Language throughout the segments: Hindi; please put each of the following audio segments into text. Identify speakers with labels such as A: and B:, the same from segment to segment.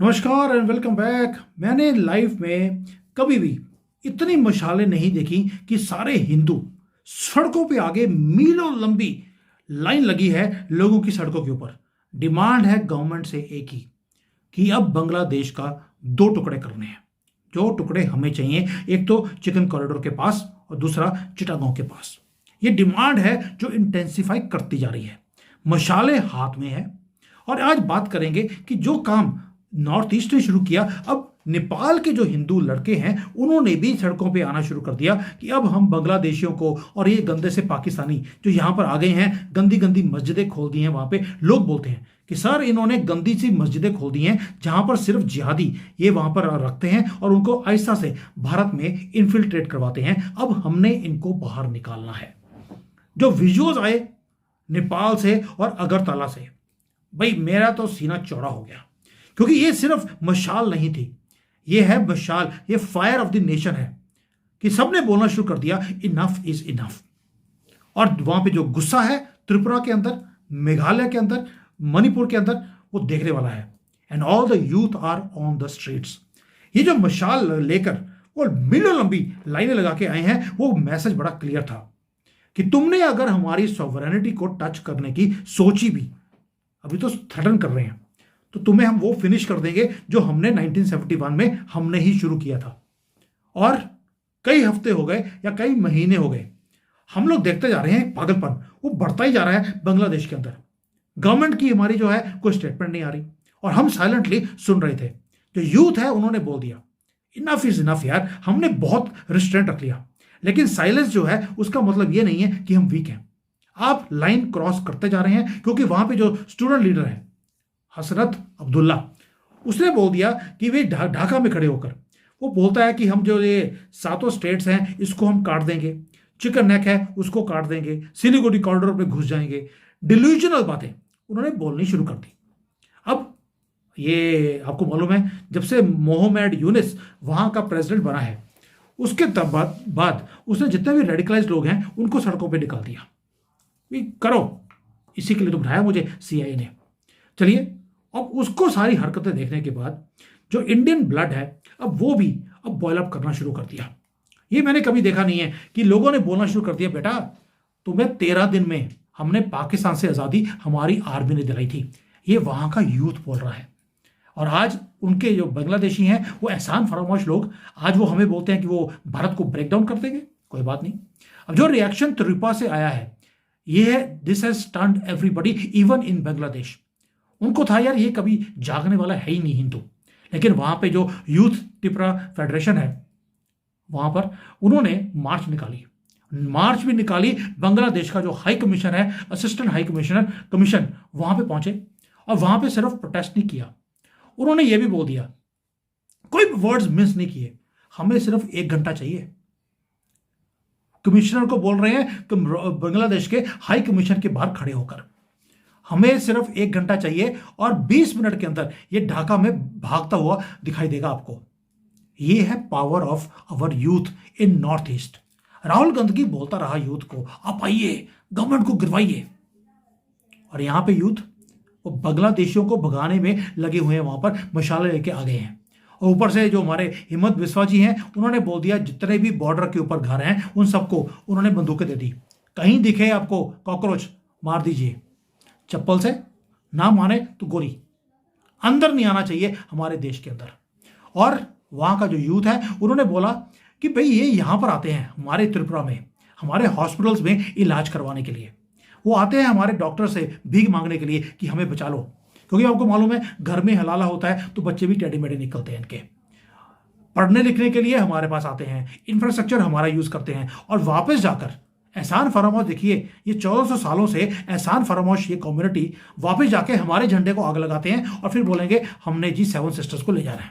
A: नमस्कार एंड वेलकम बैक। मैंने लाइफ में कभी भी इतनी मशालें नहीं देखी कि सारे हिंदू सड़कों पे आगे मीलों लंबी लाइन लगी है लोगों की सड़कों के ऊपर। डिमांड है गवर्नमेंट से एक ही कि अब बांग्लादेश का दो टुकड़े करने हैं। जो टुकड़े हमें चाहिए, एक तो चिकन कॉरिडोर के पास और दूसरा चिटागोंग के पास। ये डिमांड है जो इंटेंसिफाई करती जा रही है। मशाले हाथ में है। और आज बात करेंगे कि जो काम नॉर्थ ईस्ट ने शुरू किया, अब नेपाल के जो हिंदू लड़के हैं उन्होंने भी सड़कों पे आना शुरू कर दिया कि अब हम बांग्लादेशियों को और ये गंदे से पाकिस्तानी जो यहां पर आ गए हैं, गंदी गंदी मस्जिदें खोल दी हैं। वहां पे लोग बोलते हैं कि सर इन्होंने गंदी सी मस्जिदें खोल दी हैं जहां पर सिर्फ जिहादी ये वहां पर रखते हैं और उनको आहिस्ता से भारत में इन्फिल्ट्रेट करवाते हैं। अब हमने इनको बाहर निकालना है। जो विजुअल्स आए नेपाल से और अगरतला से, भाई मेरा तो सीना चौड़ा हो गया, क्योंकि ये सिर्फ मशाल नहीं थी, ये है मशाल, ये फायर ऑफ द नेशन है कि सबने बोलना शुरू कर दिया इनफ इज इनफ। और वहां पे जो गुस्सा है त्रिपुरा के अंदर, मेघालय के अंदर, मणिपुर के अंदर, वो देखने वाला है। And all the youth are on the streets. ये जो मशाल लेकर वो मीलों लंबी लाइनें लगा के आए हैं, वो मैसेज बड़ा क्लियर था कि तुमने अगर हमारी सॉवरेनिटी को टच करने की सोची भी, अभी तो थ्रेटन कर रहे हैं, तो तुम्हें हम वो फिनिश कर देंगे जो हमने 1971 में हमने ही शुरू किया था। और कई हफ्ते हो गए या कई महीने हो गए, हम लोग देखते जा रहे हैं पागलपन वो बढ़ता ही जा रहा है बांग्लादेश के अंदर। गवर्नमेंट की हमारी जो है कोई स्टेटमेंट नहीं आ रही और हम साइलेंटली सुन रहे थे। जो यूथ है उन्होंने बोल दिया इनफ इज इनफ यार, हमने बहुत रिस्ट्रेंट रख लिया। लेकिन साइलेंस जो है उसका मतलब ये नहीं है कि हम वीक हैं। आप लाइन क्रॉस करते जा रहे हैं, क्योंकि वहां पे जो स्टूडेंट लीडर है हसरत अब्दुल्ला, उसने बोल दिया कि वे ढाका में खड़े होकर वो बोलता है कि हम जो ये सातों स्टेट्स हैं इसको हम काट देंगे, चिकन नेक है उसको काट देंगे, सिलीगुड़ी कॉरिडोर पे घुस जाएंगे। डिल्यूजनल बातें उन्होंने बोलनी शुरू कर दी। अब ये आपको मालूम है, जब से मोहम्मद यूनिस वहां का प्रेसिडेंट बना है, उसके तब बाद उसने जितने भी रेडिकलाइज लोग हैं उनको सड़कों पर निकाल दिया। करो, इसी के लिए तो बनाया मुझे सीआईए ने। चलिए, अब उसको सारी हरकतें देखने के बाद जो इंडियन ब्लड है अब वो भी अब बॉयल अप करना शुरू कर दिया। ये मैंने कभी देखा नहीं है कि लोगों ने बोलना शुरू कर दिया बेटा तुम्हें 13 दिन में हमने पाकिस्तान से आज़ादी हमारी आर्मी ने दिलाई थी। ये वहां का यूथ बोल रहा है। और आज उनके जो बांग्लादेशी हैं वो एहसान फरामोश लोग, आज वो हमें बोलते हैं कि वो भारत को ब्रेक डाउन कर देंगे। कोई बात नहीं। अब जो रिएक्शन त्रिपुरा से आया है, ये है this has stunned everybody even in Bangladesh. उनको था यार ये कभी जागने वाला है ही नहीं हिंदू। लेकिन वहां पे जो यूथ त्रिपुरा फेडरेशन है वहां पर उन्होंने मार्च निकाली, मार्च भी निकाली। बांग्लादेश का जो हाई कमीशन है, असिस्टेंट हाई कमिश्नर कमीशन, वहां पे पहुंचे और वहां पे सिर्फ प्रोटेस्ट नहीं किया, उन्होंने ये भी बोल दिया, कोई वर्ड्स मिस नहीं किए, हमें सिर्फ 1 घंटा चाहिए। कमिश्नर को बोल रहे हैं बांग्लादेश के हाई कमीशन के बाहर खड़े होकर, हमें सिर्फ 1 घंटा चाहिए और 20 मिनट के अंदर ये ढाका में भागता हुआ दिखाई देगा आपको। ये है power of our youth in north east. Rahul Gandhi बोलता रहा यूथ को, आप आइए गवर्नमेंट को गिरवाइए, और यहां पे यूथ वो बांग्लादेशियों को भगाने में लगे हुए हैं, वहां पर मशाले लेके आ गए हैं। और ऊपर से जो हमारे हिम्मत बिस्वा जी हैं उन्होंने बोल दिया जितने भी बॉर्डर के ऊपर घर हैं उन सबको उन्होंने बंदूकें दे दी, कहीं दिखे आपको कॉकरोच मार दीजिए, चप्पल से ना माने तो गोली, अंदर नहीं आना चाहिए हमारे देश के अंदर। और वहां का जो यूथ है उन्होंने बोला कि भाई ये यहां पर आते हैं हमारे त्रिपुरा में, हमारे हॉस्पिटल्स में इलाज करवाने के लिए, वो आते हैं हमारे डॉक्टर से भीख मांगने के लिए कि हमें बचा लो। क्योंकि आपको मालूम है घर में हलाला होता है तो बच्चे भी टेढ़े मेढ़े निकलते हैं इनके। पढ़ने लिखने के लिए हमारे पास आते हैं, इंफ्रास्ट्रक्चर हमारा यूज करते हैं, और वापस जाकर एहसान फरामोश, देखिए ये 1400 सालों से एहसान फरामोश ये कम्युनिटी वापस जाके हमारे झंडे को आग लगाते हैं और फिर बोलेंगे हमने जी 7 सिस्टर्स को ले जाना है,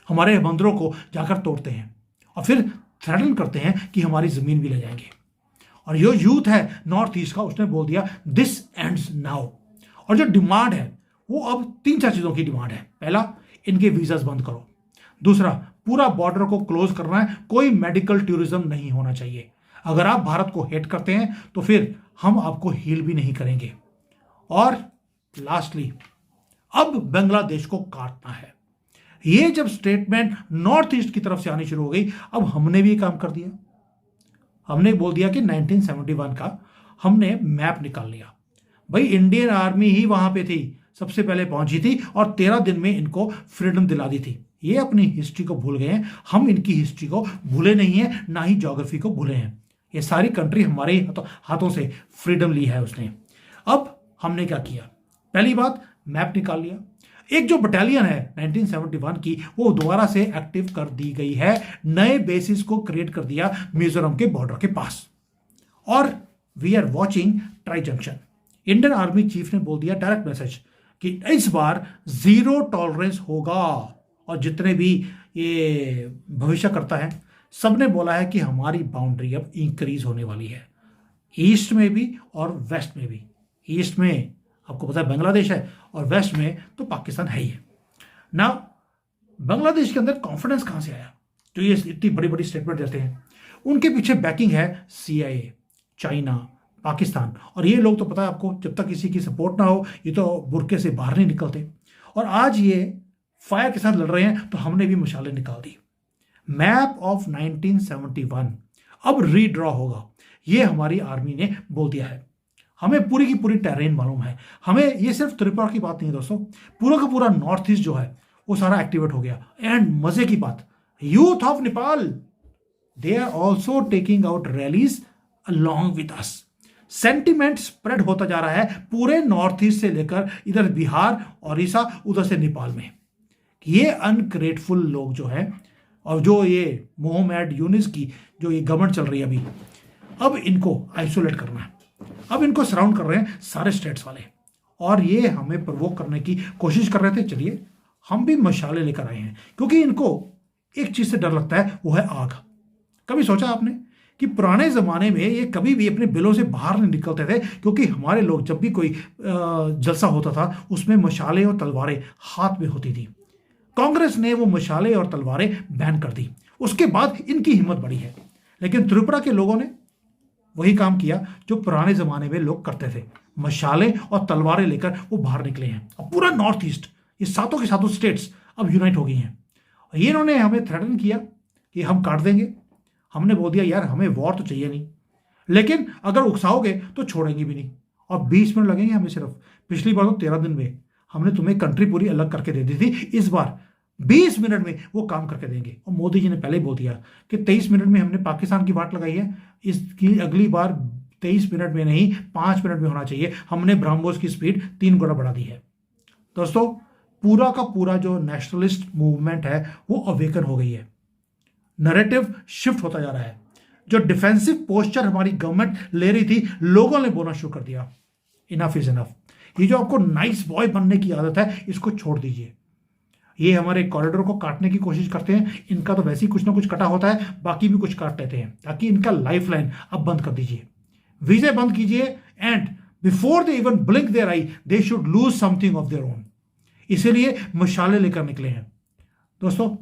A: हमारे मंदिरों को जाकर तोड़ते हैं और फिर थ्रेटन करते हैं कि हमारी जमीन भी ले जाएंगे। और जो यूथ है नॉर्थ ईस्ट का उसने बोल दिया दिस एंड्स नाउ। और जो डिमांड है वो अब 3-4 चीजों की डिमांड है। पहला, इनके वीजास बंद करो। दूसरा, पूरा बॉर्डर को क्लोज करना है, कोई मेडिकल टूरिज्म नहीं होना चाहिए। अगर आप भारत को हेट करते हैं तो फिर हम आपको हील भी नहीं करेंगे। और लास्टली, अब बांग्लादेश को काटना है। ये जब स्टेटमेंट नॉर्थ ईस्ट की तरफ से आनी शुरू हो गई, अब हमने भी काम कर दिया। हमने बोल दिया कि 1971 का हमने मैप निकाल लिया। भाई इंडियन आर्मी ही वहां पे थी, सबसे पहले पहुंची थी और 13 दिन में इनको फ्रीडम दिला दी थी। ये अपनी हिस्ट्री को भूल गए हैं, हम इनकी हिस्ट्री को भूले नहीं है, ना ही ज्योग्राफी को भूले हैं। ये सारी कंट्री हमारे हाथों से फ्रीडम ली है उसने। अब हमने क्या किया, पहली बात मैप निकाल लिया। एक जो बटालियन है 1971 की, वो दोबारा से एक्टिव कर दी गई है, नए बेसिस को क्रिएट कर दिया मिजोरम के बॉर्डर के पास। और we are watching tri junction. Indian army chief ने बोल दिया डायरेक्ट मैसेज कि इस बार जीरो टॉलरेंस होगा, और जितने भी ये भविष्य करता है सबने बोला है कि हमारी बाउंड्री अब इंक्रीज होने वाली है, ईस्ट में भी और वेस्ट में भी। ईस्ट में आपको पता है बांग्लादेश है, और वेस्ट में तो पाकिस्तान है ही है ना। बांग्लादेश के अंदर कॉन्फिडेंस कहां से आया जो ये इतनी बड़ी बड़ी स्टेटमेंट देते हैं? उनके पीछे बैकिंग है CIA, चाइना, पाकिस्तान। और ये लोग तो पता है आपको, जब तक किसी की सपोर्ट ना हो ये तो बुरके से बाहर नहीं निकलते। और आज ये फायर के साथ लड़ रहे हैं, तो हमने भी मशाले निकाल दी। मैप ऑफ 1971 अब रीड्रॉ होगा, ये हमारी आर्मी ने बोल दिया है। हमें पूरी की पूरी टेरेन मालूम है। हमें ये सिर्फ त्रिपुरा की बात नहीं है दोस्तों, पूरा का पूरा नॉर्थ ईस्ट जो है वो सारा एक्टिवेट हो गया। एंड मजे की बात, youth of Nepal they are also taking out rallies along with us. Sentiment spread होता जा रहा है पूरे नॉर्थ ईस्ट से लेकर इधर बिहार, ओडिशा, उधर से नेपाल में। ये अनग्रेटफुल लोग जो है, और जो ये मोहम्मद यूनिस की जो ये गवर्नमेंट चल रही है अभी, अब इनको आइसोलेट करना है। अब इनको सराउंड कर रहे हैं सारे स्टेट्स वाले, और ये हमें प्रवोक करने की कोशिश कर रहे थे। चलिए हम भी मशाले लेकर आए हैं, क्योंकि इनको एक चीज से डर लगता है, वो है आग। कभी सोचा आपने कि पुराने जमाने में ये कभी भी अपने बिलों से बाहर नहीं निकलते थे, क्योंकि हमारे लोग जब भी कोई जलसा होता था उसमें मशाले और तलवारें हाथ में होती थी। कांग्रेस ने वो मशाले और तलवारें बैन कर दी, उसके बाद इनकी हिम्मत बढ़ी है। लेकिन त्रिपुरा के लोगों ने वही काम किया जो पुराने जमाने में लोग करते थे, मशाले और तलवारें लेकर वो बाहर निकले हैं। अब पूरा नॉर्थ ईस्ट, ये सातों के सातों स्टेट्स अब यूनाइट हो गई हैं। ये इन्होंने हमें थ्रेटन किया कि हम काट देंगे। हमने बोल दिया यार हमें वॉर तो चाहिए नहीं, लेकिन अगर उकसाओगे तो छोड़ेंगे भी नहीं। और 20 मिनट लगेंगे हमें सिर्फ। पिछली बार तो 13 दिन में हमने तुम्हें कंट्री पूरी अलग करके दे दी थी, इस बार 20 मिनट में वो काम करके देंगे। और मोदी जी ने पहले ही बोल दिया कि 23 मिनट में हमने पाकिस्तान की बात लगाई है, इसकी अगली बार 23 मिनट में नहीं 5 मिनट में होना चाहिए। हमने ब्रह्मोस की स्पीड 3 गुना बढ़ा दी है। दोस्तों पूरा का पूरा जो नेशनलिस्ट मूवमेंट है वो अवेकन हो गई है, नैरेटिव शिफ्ट होता जा रहा है। जो डिफेंसिव पोस्चर हमारी गवर्नमेंट ले रही थी, लोगों ने बोलना शुरू कर दिया इनफ इज इनफ। ये जो आपको नाइस बॉय बनने की आदत है इसको छोड़ दीजिए। ये हमारे कॉरिडोर को काटने की कोशिश करते हैं, इनका तो वैसे ही कुछ ना कुछ कटा होता है, बाकी भी कुछ काट लेते हैं, ताकि इनका लाइफ लाइन अब बंद कर दीजिए, वीजे बंद कीजिए। And before they even blink their eye they should lose something of their own. इसीलिए मशाले लेकर निकले हैं। दोस्तों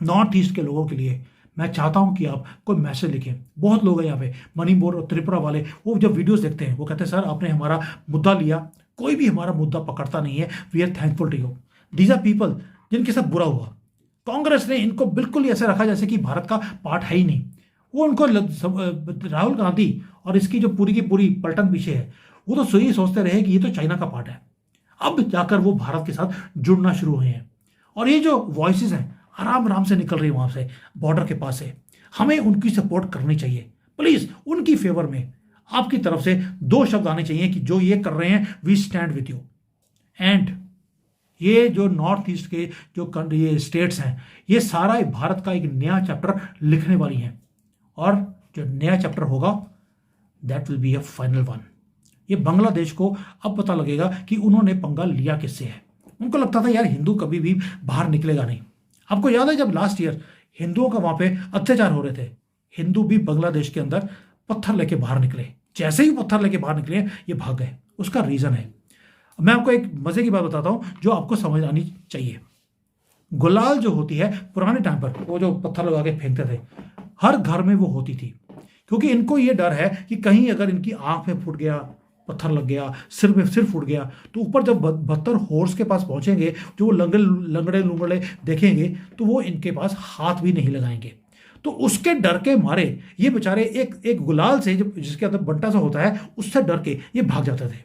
A: नॉर्थ ईस्ट के लोगों के लिए मैं चाहता हूं कि आप कोई मैसेज लिखें। बहुत लोग हैं यहाँ पे मणिपुर और त्रिपुरा वाले, वो जब वीडियोस देखते हैं वो कहते हैं सर आपने हमारा मुद्दा लिया, कोई भी हमारा मुद्दा पकड़ता नहीं है, we are thankful to you. These are people जिनके साथ बुरा हुआ। कांग्रेस ने इनको बिल्कुल ऐसे रखा जैसे कि भारत का पार्ट है ही नहीं। वो उनको राहुल गांधी और इसकी जो पूरी की पूरी पलटन पीछे है, वो तो यही सोचते रहे कि ये तो चाइना का पार्ट है। अब जाकर वो भारत के साथ जुड़ना शुरू हुए हैं, और ये जो वॉइसेस हैं आराम आराम से निकल रही है वहां से, बॉर्डर के पास से। हमें उनकी सपोर्ट करनी चाहिए। प्लीज उनकी फेवर में आपकी तरफ से 2 शब्द आने चाहिए कि जो ये कर रहे हैं we stand with you. And ये जो नॉर्थ ईस्ट के जो ये स्टेट्स हैं, ये सारा भारत का एक नया चैप्टर लिखने वाली हैं, और जो नया चैप्टर होगा that will be a final one. ये बांग्लादेश को अब पता लगेगा कि उन्होंने पंगा लिया किससे है। उनको लगता था यार हिंदू कभी भी बाहर निकलेगा नहीं। आपको याद है जब लास्ट ईयर हिंदुओं का वहां पे अत्याचार हो रहे थे, हिंदू भी बांग्लादेश के अंदर पत्थर लेके बाहर निकले। जैसे ही पत्थर लेके बाहर निकले ये भाग गए। उसका रीजन है, मैं आपको एक मजे की बात बताता हूं जो आपको समझ आनी चाहिए। गुलाल जो होती है पुराने टाइम पर, वो जो पत्थर लगा के फेंकते थे, हर घर में वो होती थी, क्योंकि इनको ये डर है कि कहीं अगर इनकी आंख में फूट गया पत्थर लग गया, सिर में सिर फूट गया, तो ऊपर जब 72 हॉर्स के पास पहुंचेंगे, जो वो लंगड़े लुंगड़े देखेंगे तो वो इनके पास हाथ भी नहीं लगाएंगे। तो उसके डर के मारे ये बेचारे एक गुलाल से, जो जिसके अंदर बंटा सा होता है, उससे डर के ये भाग जाते थे।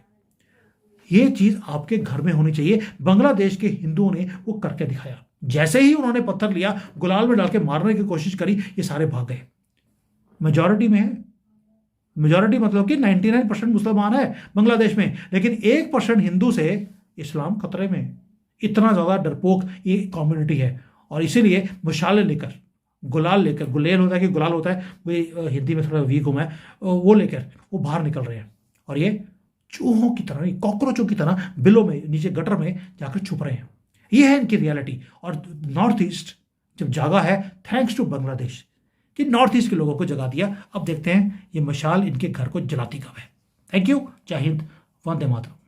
A: ये चीज आपके घर में होनी चाहिए। बांग्लादेश के हिंदुओं ने वो करके दिखाया। जैसे ही उन्होंने पत्थर लिया, गुलाल में डाल के मारने की कोशिश करी, ये सारे भाग गए। मेजॉरिटी में है, मेजॉरिटी मतलब कि 99% मुसलमान है बांग्लादेश में, लेकिन 1% हिंदू से इस्लाम खतरे में। इतना ज्यादा डरपोक ये कम्युनिटी है। और इसीलिए मशाले लेकर, गुलाल लेकर, गुलेल होता है कि गुलाल होता है, वो हिंदी में थोड़ा वीक हूं मैं, वो लेकर वो बाहर निकल रहे हैं और ये चूहों की तरह, कॉकरोचों की तरह बिलों में, नीचे गटर में जाकर छुप रहे हैं। ये है इनकी रियलिटी। और नॉर्थ ईस्ट जब जागा है, थैंक्स टू बांग्लादेश, कि नॉर्थ ईस्ट के लोगों को जगा दिया। अब देखते हैं ये मशाल इनके घर को जलाती कब है। Thank you. जय हिंद, वंदे मातरम।